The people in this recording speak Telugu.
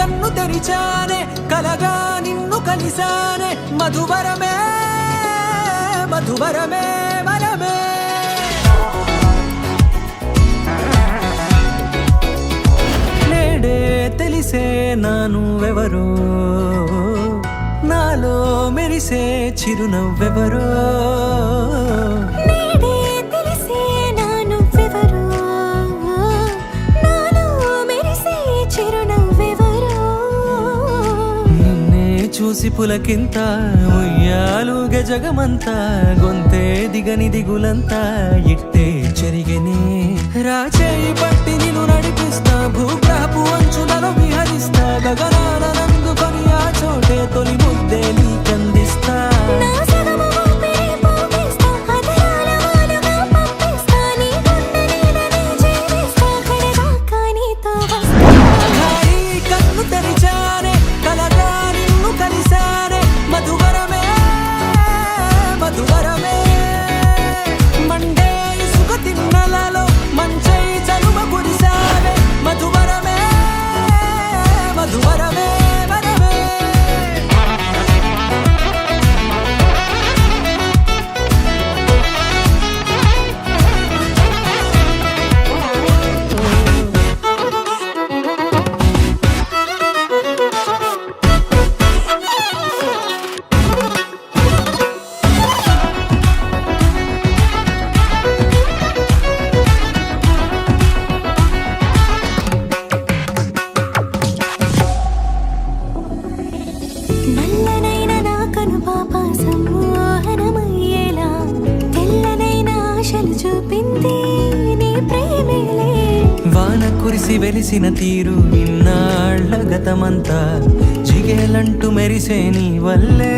కన్ను తెరిచానే కలగా నిన్ను కలిసానే మధువరమే మధువరమే వరమే నేడే తెలిసే నానువెవరో నాలో మెరిసే చిరునవ్వెవరో చూసి పులకింత ఉయ్యాలుగ జగమంతా గొంతే దిగని దిగులంతా ఇట్టే చెరిగని రాచేయి పట్టి నిన్ను నడిపిస్తా భూగ్రహపు అంచులలో విహరిస్తా గగనాన నందుకొని ఆ చోటే తొలి ముద్దే నీకందిస్తా కన్ను తెరిచానే కలగా నిన్ను కలిసానే మధువరమే మధువరమే మండే ఇసుక తిన్నలలో మంచై చలువ కురిసావే మధువరమే మధువరమే వరమే నల్లనైన నా కనుపాప సమ్మోహనమయ్యేలా తెల్లనైన ఆశలు చూపింది నీ ప్రేమేలే వాన కురిసి వెలిసిన తీరు ఇన్నాళ్ల గతమంతా జిగేలంటూ మెరిసే నీ వల్లే